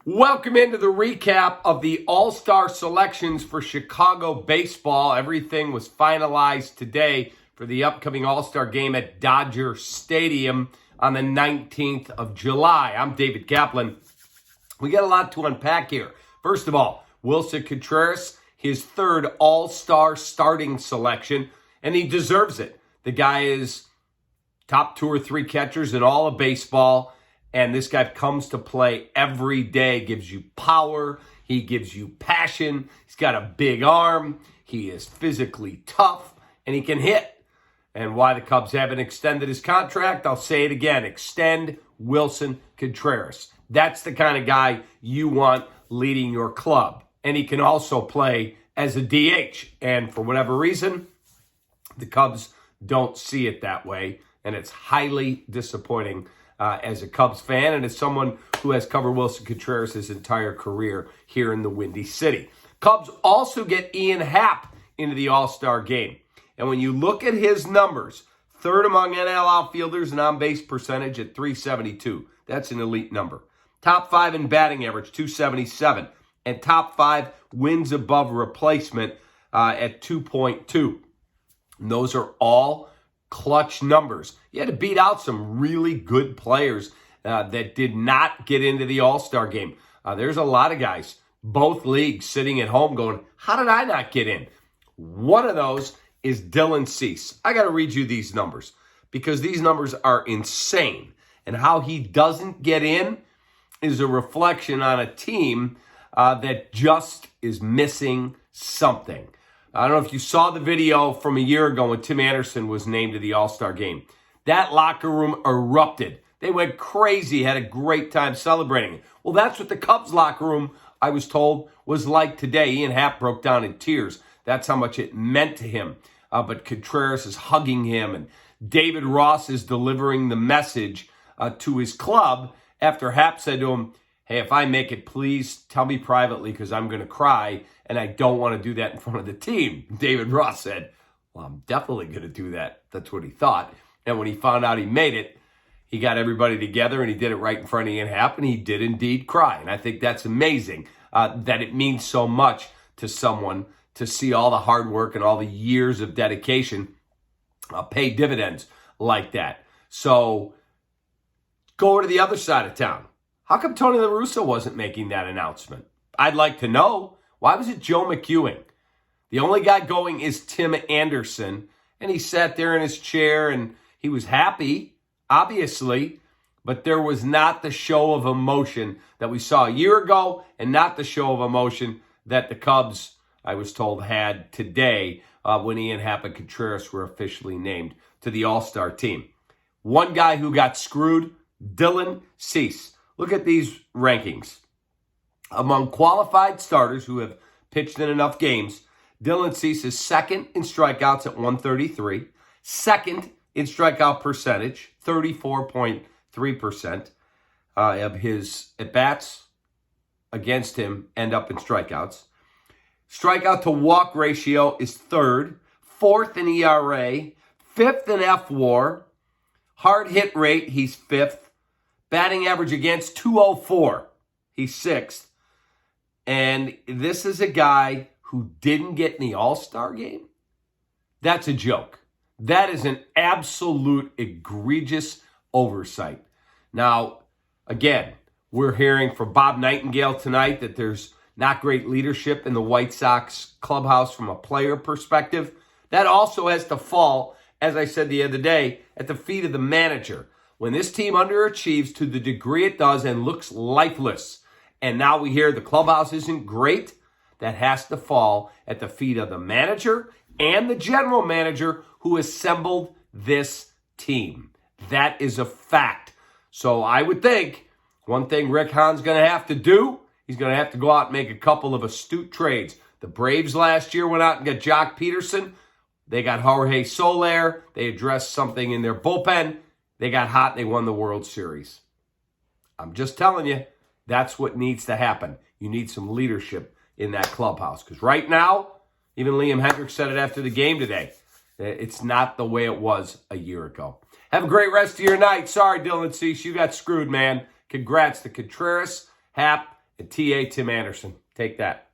Welcome into the recap of the All-Star selections for Chicago baseball. Everything was finalized today for the upcoming All-Star game at Dodger Stadium on the 19th of July. I'm David Kaplan. We got a lot to unpack here. First of all, Willson Contreras, his third All-Star starting selection, and he deserves it. The guy is top 2 or 3 catchers in all of baseball. And this guy comes to play every day, gives you power, he gives you passion, he's got a big arm, he is physically tough, and he can hit. And why the Cubs haven't extended his contract, I'll say it again, extend Willson Contreras. That's the kind of guy you want leading your club. And he can also play as a DH. And for whatever reason, the Cubs don't see it that way, and it's highly disappointing as a Cubs fan and as someone who has covered Willson Contreras his entire career here in the Windy City. Cubs also get Ian Happ into the All-Star game. And when you look at his numbers, third among NL outfielders in on-base percentage at .372. That's an elite number. Top 5 in batting average, .277. And top 5 wins above replacement at 2.2. And those are all clutch numbers. You had to beat out some really good players that did not get into the All-Star game. There's a lot of guys, both leagues, sitting at home going, how did I not get in? One of those is Dylan Cease. I got to read you these numbers because these numbers are insane. And how he doesn't get in is a reflection on a team that just is missing something. I don't know if you saw the video from a year ago when Tim Anderson was named to the All-Star game. That locker room erupted. They went crazy, had a great time celebrating it. Well, that's what the Cubs locker room, I was told, was like today. Ian Happ broke down in tears. That's how much it meant to him. But Contreras is hugging him, and David Ross is delivering the message to his club after Happ said to him, hey, if I make it, please tell me privately because I'm going to cry, and I don't want to do that in front of the team. David Ross said, well, I'm definitely going to do that. That's what he thought. And when he found out he made it, he got everybody together, and he did it right in front of Ian Happ, and he did indeed cry. And I think that's amazing that it means so much to someone to see all the hard work and all the years of dedication pay dividends like that. So go over to the other side of town. How come Tony La Russa wasn't making that announcement? I'd like to know. Why was it Joe McEwing? The only guy going is Tim Anderson, and he sat there in his chair, and he was happy, obviously, but there was not the show of emotion that we saw a year ago and not the show of emotion that the Cubs, I was told, had today when Ian Happ and Contreras were officially named to the All-Star team. One guy who got screwed, Dylan Cease. Look at these rankings. Among qualified starters who have pitched in enough games, Dylan Cease is second in strikeouts at 133, second in strikeout percentage, 34.3% of his at-bats against him end up in strikeouts. Strikeout to walk ratio is third, fourth in ERA, fifth in FWAR, hard hit rate, he's fifth. Batting average against 204. He's sixth. And this is a guy who didn't get in the All-Star game? That's a joke. That is an absolute egregious oversight. Now, again, we're hearing from Bob Nightingale tonight that there's not great leadership in the White Sox clubhouse from a player perspective. That also has to fall, as I said the other day, at the feet of the manager. When this team underachieves to the degree it does and looks lifeless, and now we hear the clubhouse isn't great, that has to fall at the feet of the manager and the general manager who assembled this team. That is a fact. So I would think one thing Rick Hahn's going to have to do, he's going to have to go out and make a couple of astute trades. The Braves last year went out and got Jock Peterson. They got Jorge Soler. They addressed something in their bullpen. They got hot and they won the World Series. I'm just telling you, that's what needs to happen. You need some leadership in that clubhouse. Because right now, even Liam Hendriks said it after the game today, it's not the way it was a year ago. Have a great rest of your night. Sorry, Dylan Cease, you got screwed, man. Congrats to Contreras, Happ, and TA Tim Anderson. Take that.